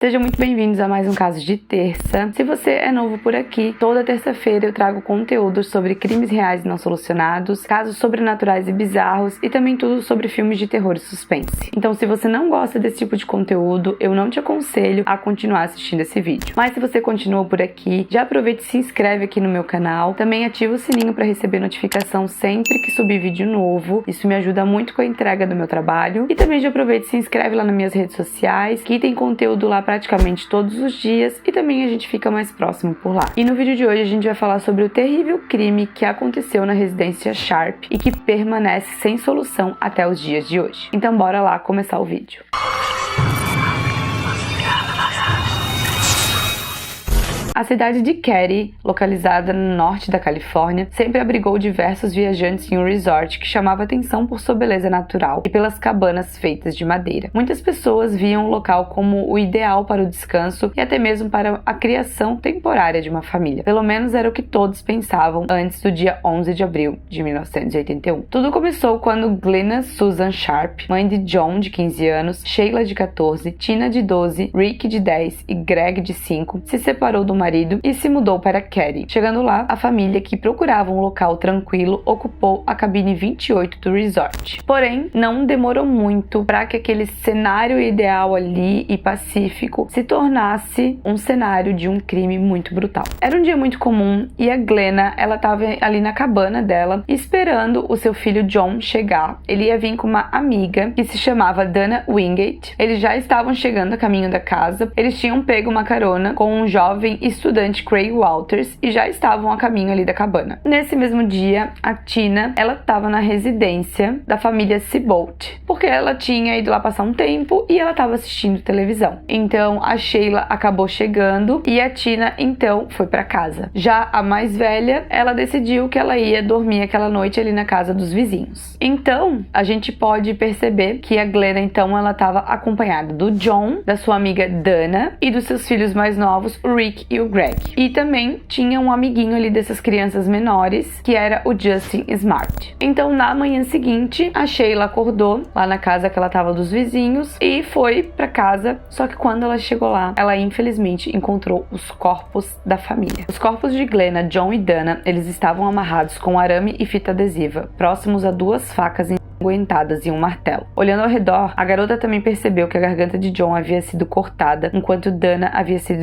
Sejam muito bem-vindos a mais um Caso de Terça. Se você é novo por aqui, toda terça-feira eu trago conteúdos sobre crimes reais não solucionados, casos sobrenaturais e bizarros e também tudo sobre filmes de terror e suspense. Então, se você não gosta desse tipo de conteúdo, eu não te aconselho a continuar assistindo esse vídeo. Mas se você continua por aqui, já aproveita e se inscreve aqui no meu canal. Também ativa o sininho para receber notificação sempre que subir vídeo novo. Isso me ajuda muito com a entrega do meu trabalho. E também já aproveita e se inscreve lá nas minhas redes sociais, que tem conteúdo lá praticamente todos os dias e também a gente fica mais próximo por lá. E no vídeo de hoje a gente vai falar sobre o terrível crime que aconteceu na residência Sharp e que permanece sem solução até os dias de hoje. Então bora lá começar o vídeo. A cidade de Katy, localizada no norte da Califórnia, sempre abrigou diversos viajantes em um resort que chamava atenção por sua beleza natural e pelas cabanas feitas de madeira. Muitas pessoas viam o local como o ideal para o descanso e até mesmo para a criação temporária de uma família. Pelo menos era o que todos pensavam antes do dia 11 de abril de 1981. Tudo começou quando Glenna Susan Sharp, mãe de John, de 15 anos, Sheila, de 14, Tina, de 12, Rick, de 10 e Greg, de 5, se separou do marido e se mudou para Katy. Chegando lá, a família, que procurava um local tranquilo, ocupou a cabine 28 do resort. Porém, não demorou muito para que aquele cenário ideal ali e pacífico se tornasse um cenário de um crime muito brutal. Era um dia muito comum e a Glenna, ela estava ali na cabana dela esperando o seu filho John chegar. Ele ia vir com uma amiga que se chamava Dana Wingate. Eles já estavam chegando a caminho da casa. Eles tinham pego uma carona com um jovem estudante, Craig Walters, e já estavam a caminho ali da cabana. Nesse mesmo dia, a Tina, ela estava na residência da família Seabolt, porque ela tinha ido lá passar um tempo e ela estava assistindo televisão. Então, a Sheila acabou chegando e a Tina, então, foi para casa. Já a mais velha, ela decidiu que ela ia dormir aquela noite ali na casa dos vizinhos. Então, a gente pode perceber que a Glenna, então, ela estava acompanhada do John, da sua amiga Dana e dos seus filhos mais novos, o Rick e o Greg. E também tinha um amiguinho ali dessas crianças menores, que era o Justin Smart. Então, na manhã seguinte, a Sheila acordou lá na casa que ela tava dos vizinhos e foi pra casa, só que quando ela chegou lá, ela infelizmente encontrou os corpos da família. Os corpos de Glenna, John e Dana, eles estavam amarrados com arame e fita adesiva, próximos a duas facas ensanguentadas e um martelo. Olhando ao redor, a garota também percebeu que a garganta de John havia sido cortada, enquanto Dana havia sido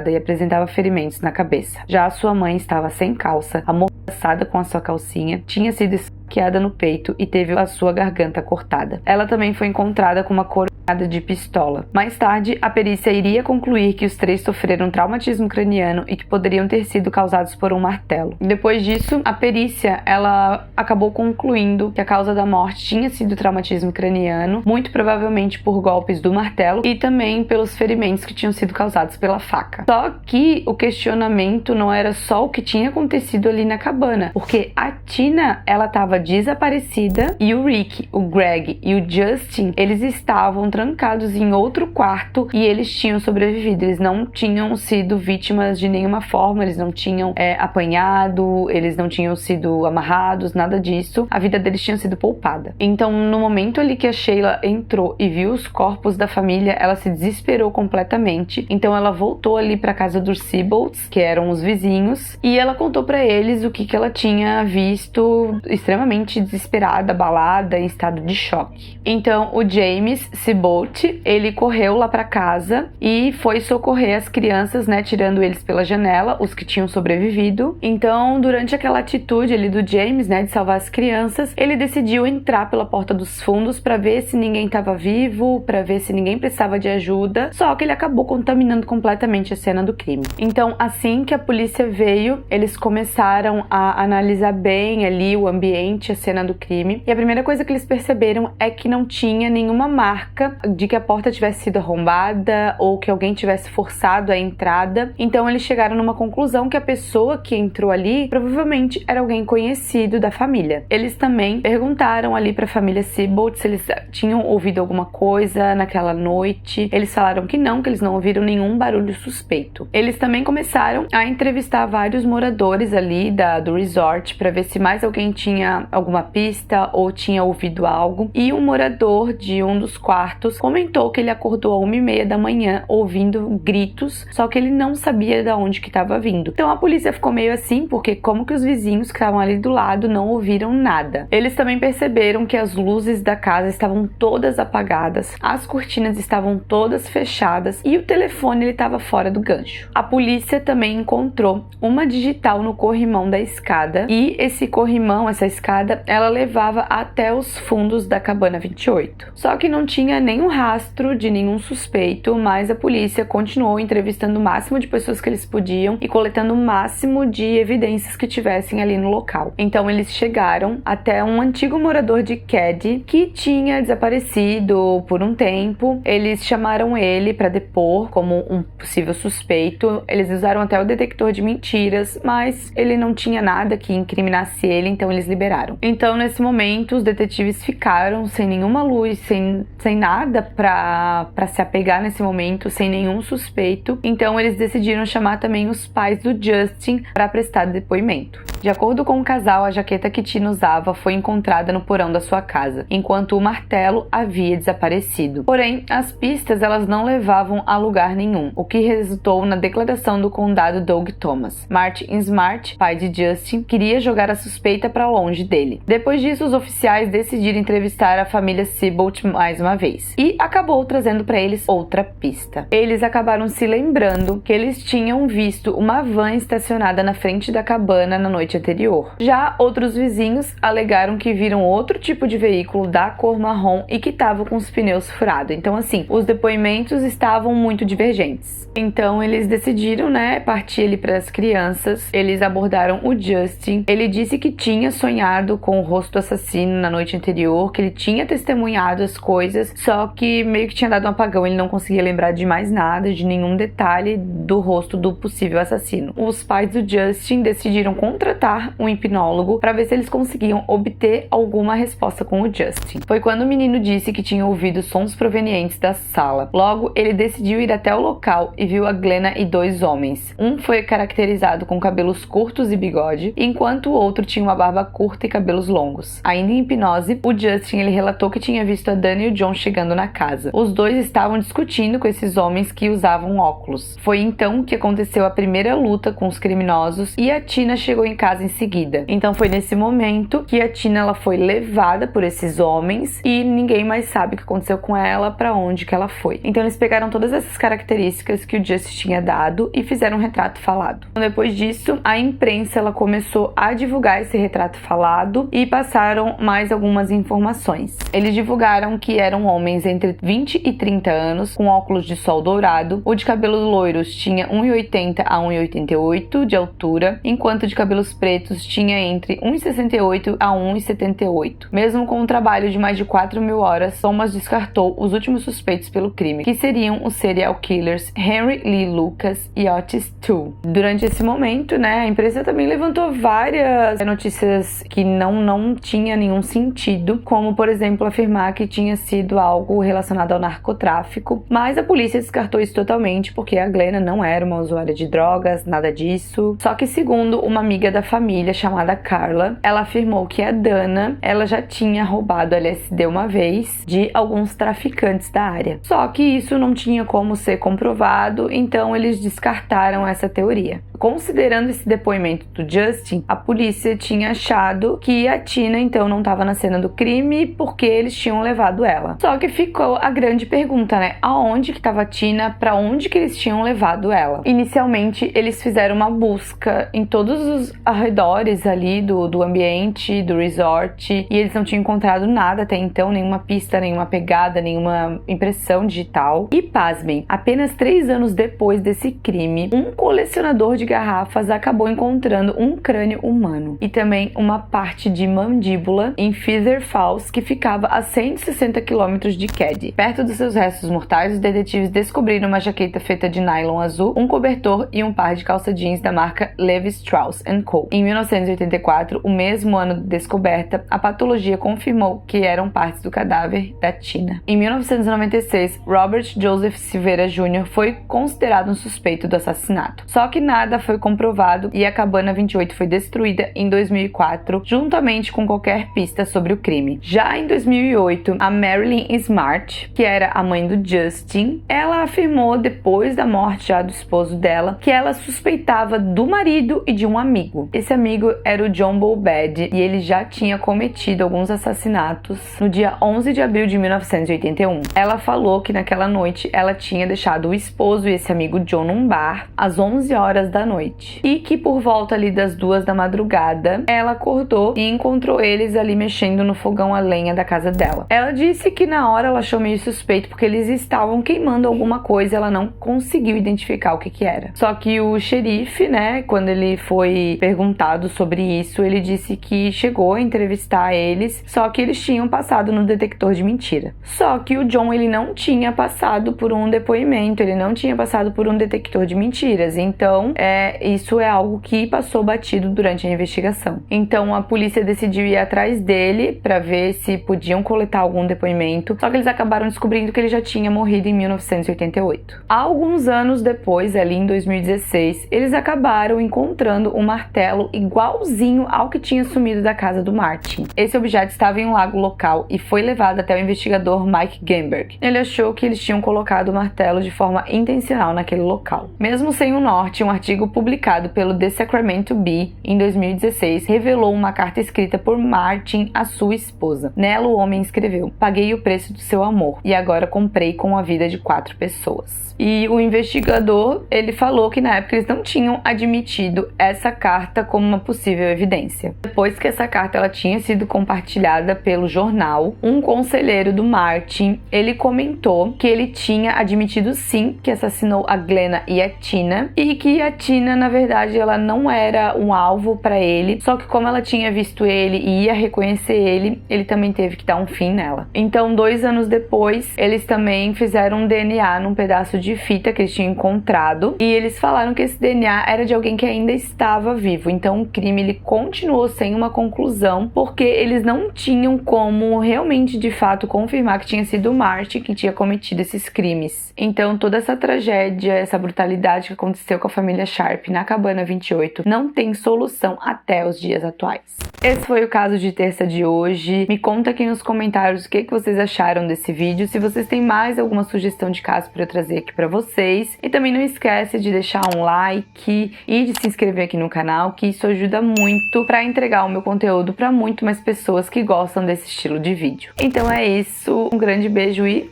e apresentava ferimentos na cabeça. Já a sua mãe estava sem calça, amordaçada com a sua calcinha, tinha sido esfaqueada no peito e teve a sua garganta cortada. Ela também foi encontrada com uma coronada de pistola. Mais tarde, a perícia iria concluir que os três sofreram traumatismo craniano e que poderiam ter sido causados por um martelo. Depois disso, a perícia, ela acabou concluindo que a causa da morte tinha sido traumatismo craniano, muito provavelmente por golpes do martelo e também pelos ferimentos que tinham sido causados pela faca. Só que o questionamento não era só o que tinha acontecido ali na cabana, porque a Tina, ela estava desaparecida e o Rick, o Greg e o Justin, eles estavam trancados em outro quarto e eles tinham sobrevivido. Eles não tinham sido vítimas de nenhuma forma, eles não tinham apanhado, eles não tinham sido amarrados, nada disso. A vida deles tinha sido poupada. Então, no momento ali que a Sheila entrou e viu os corpos da família, ela se desesperou completamente. Então, ela voltou ali para casa dos Seabolts, que eram os vizinhos, e ela contou para eles o que ela tinha visto, extremamente desesperada, abalada, em estado de choque. Então, o James Seabolt, ele correu lá para casa e foi socorrer as crianças, né, tirando eles pela janela, os que tinham sobrevivido. Então, durante aquela atitude ali do James, né, de salvar as crianças, ele decidiu entrar pela porta dos fundos para ver se ninguém estava vivo, para ver se ninguém precisava de ajuda, só que ele acabou contaminando completamente a cena do crime. Então, assim que a polícia veio, eles começaram a analisar bem ali o ambiente, a cena do crime, e a primeira coisa que eles perceberam é que não tinha nenhuma marca de que a porta tivesse sido arrombada ou que alguém tivesse forçado a entrada. Então, eles chegaram numa conclusão que a pessoa que entrou ali provavelmente era alguém conhecido da família. Eles também perguntaram ali para a família Seabolt se eles tinham ouvido alguma coisa naquela noite. Eles falaram que eles não ouviram nenhum barulho suspeito. Eles também começaram a entrevistar vários moradores ali do resort para ver se mais alguém tinha alguma pista ou tinha ouvido algo. E um morador de um dos quartos quartos, comentou que ele acordou às 1h30 da manhã ouvindo gritos, só que ele não sabia de onde que estava vindo. Então a polícia ficou meio assim, porque como que os vizinhos que estavam ali do lado não ouviram nada. Eles também perceberam que as luzes da casa estavam todas apagadas, as cortinas estavam todas fechadas e o telefone ele estava fora do gancho. A polícia também encontrou uma digital no corrimão da escada e esse corrimão, essa escada, ela levava até os fundos da cabana 28. Só que não tinha nenhum rastro de nenhum suspeito, mas a polícia continuou entrevistando o máximo de pessoas que eles podiam e coletando o máximo de evidências que tivessem ali no local. Então eles chegaram até um antigo morador de Keddie que tinha desaparecido por um tempo. Eles chamaram ele para depor como um possível suspeito. Eles usaram até o detector de mentiras, mas ele não tinha nada que incriminasse ele, então eles liberaram. Então nesse momento os detetives ficaram sem nenhuma luz, sem nada para se apegar nesse momento, sem nenhum suspeito. Então eles decidiram chamar também os pais do Justin para prestar depoimento. De acordo com o casal, a jaqueta que Tina usava foi encontrada no porão da sua casa, enquanto o martelo havia desaparecido. Porém, as pistas elas não levavam a lugar nenhum, o que resultou na declaração do condado Doug Thomas. Martin Smart, pai de Justin, queria jogar a suspeita para longe dele. Depois disso, os oficiais decidiram entrevistar a família Seabolt mais uma vez, e acabou trazendo para eles outra pista. Eles acabaram se lembrando que eles tinham visto uma van estacionada na frente da cabana na noite anterior. Já outros vizinhos alegaram que viram outro tipo de veículo da cor marrom e que estava com os pneus furados. Então assim, os depoimentos estavam muito divergentes. Então eles decidiram, partir ali para as crianças. Eles abordaram o Justin. Ele disse que tinha sonhado com o rosto do assassino na noite anterior, que ele tinha testemunhado as coisas, só que meio que tinha dado um apagão, ele não conseguia lembrar de mais nada, de nenhum detalhe do rosto do possível assassino. Os pais do Justin decidiram contratar um hipnólogo para ver se eles conseguiam obter alguma resposta com o Justin. Foi quando o menino disse que tinha ouvido sons provenientes da sala. Logo, ele decidiu ir até o local e viu a Glenna e dois homens. Um foi caracterizado com cabelos curtos e bigode, enquanto o outro tinha uma barba curta e cabelos longos. Ainda em hipnose, o Justin ele relatou que tinha visto a Dani e o John chegando na casa. Os dois estavam discutindo com esses homens que usavam óculos. Foi então que aconteceu a primeira luta com os criminosos e a Tina chegou em casa em seguida. Então foi nesse momento que a Tina ela foi levada por esses homens e ninguém mais sabe o que aconteceu com ela, para onde que ela foi. Então eles pegaram todas essas características que o Justin tinha dado e fizeram um retrato falado. Depois disso, a imprensa ela começou a divulgar esse retrato falado e passaram mais algumas informações. Eles divulgaram que eram homens entre 20 e 30 anos, com óculos de sol dourado. O de cabelos loiros tinha 1,80 a 1,88 de altura, enquanto de cabelos pretos tinha entre 1,68 a 1,78. Mesmo com um trabalho de mais de 4.000 horas, Thomas descartou os últimos suspeitos pelo crime, que seriam os serial killers Henry Lee Lucas e Otis Toole. Durante esse momento, a imprensa também levantou várias notícias que não tinha nenhum sentido, como, por exemplo, afirmar que tinha sido algo relacionado ao narcotráfico, mas a polícia descartou isso totalmente, porque a Glenna não era uma usuária de drogas, nada disso. Só que, segundo uma amiga da família chamada Carla, ela afirmou que a Dana, ela já tinha roubado LSD uma vez de alguns traficantes da área. Só que isso não tinha como ser comprovado, então eles descartaram essa teoria. Considerando esse depoimento do Justin, a polícia tinha achado que a Tina então não estava na cena do crime porque eles tinham levado ela. Só que ficou a grande pergunta, aonde que estava a Tina, para onde que eles tinham levado ela? Inicialmente, eles fizeram uma busca em todos os arredores ali do ambiente, do resort, e eles não tinham encontrado nada até então, nenhuma pista, nenhuma pegada, nenhuma impressão digital. E pasmem, apenas 3 anos depois desse crime, um colecionador de garrafas acabou encontrando um crânio humano e também uma parte de mandíbula em Feather Falls, que ficava a 160 km de Keddie. Perto dos seus restos mortais, os detetives descobriram uma jaqueta feita de nylon azul, um cobertor e um par de calça jeans da marca Levi Strauss & Co. Em 1984, o mesmo ano de descoberta, a patologia confirmou que eram partes do cadáver da Tina. Em 1996, Robert Joseph Silveira Jr. foi considerado um suspeito do assassinato. Só que nada foi comprovado e a cabana 28 foi destruída em 2004, juntamente com qualquer pista sobre o crime. Já em 2008, a Marilyn Smart, que era a mãe do Justin, ela afirmou depois da morte já do esposo dela que ela suspeitava do marido e de um amigo. Esse amigo era o John Bowbad e ele já tinha cometido alguns assassinatos no dia 11 de abril de 1981. Ela falou que naquela noite ela tinha deixado o esposo e esse amigo John num bar às 11 horas da noite e que por volta ali das 2 da madrugada ela acordou e encontrou eles ali mexendo no fogão a lenha da casa dela. Ela disse que na hora ela achou meio suspeito porque eles estavam queimando alguma coisa e ela não conseguiu identificar o que era. Só que o xerife, né, quando ele foi perguntado sobre isso, ele disse que chegou a entrevistar eles, só que eles tinham passado no detector de mentira. Só que o John, ele não tinha passado por um depoimento, ele não tinha passado por um detector de mentiras, então isso é algo que passou batido durante a investigação. Então a polícia decidiu ir atrás dele para ver se podiam coletar algum depoimento, só que eles acabaram descobrindo que ele já tinha morrido em 1988. Alguns anos depois, ali em 2016, eles acabaram encontrando um martelo igualzinho ao que tinha sumido da casa do Martin. Esse objeto estava em um lago local e foi levado até o investigador Mike Gemberg. Ele achou que eles tinham colocado o martelo de forma intencional naquele local. Mesmo sem o norte, um artigo publicado pelo The Sacramento Bee em 2016 revelou uma carta escrita por Martin à sua esposa. Nela, o homem escreveu: "Paguei o preço do seu amor e agora comprei com a vida de 4 pessoas." E o investigador, ele falou que na época eles não tinham admitido essa carta como uma possível evidência. Depois que essa carta ela tinha sido compartilhada pelo jornal, um conselheiro do Martin, ele comentou que ele tinha admitido sim que assassinou a Glenna e a Tina, e que a Tina, na verdade, ela não era um alvo para ele, só que como ela tinha visto ele e ia reconhecer ele, ele também teve que dar um fim nela. Então, 2 anos depois, eles também fizeram um DNA num pedaço de fita que eles tinham encontrado, e eles falaram que esse DNA era de alguém que ainda estava vivo. Então o crime ele continuou sem uma conclusão, porque eles não tinham como realmente de fato confirmar que tinha sido o Martin que tinha cometido esses crimes. Então toda essa tragédia, essa brutalidade que aconteceu com a família Sharp na cabana 28 não tem solução até os dias atuais. Esse foi o caso de terça de hoje. Me conta aqui nos comentários o que vocês acharam desse vídeo, se vocês têm mais alguma sugestão de caso para eu trazer aqui para vocês. E também não esquece de deixar um like e de se inscrever aqui no canal, que isso ajuda muito para entregar o meu conteúdo para muito mais pessoas que gostam desse estilo de vídeo. Então é isso, um grande beijo e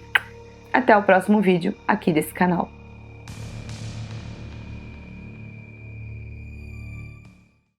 até o próximo vídeo aqui desse canal.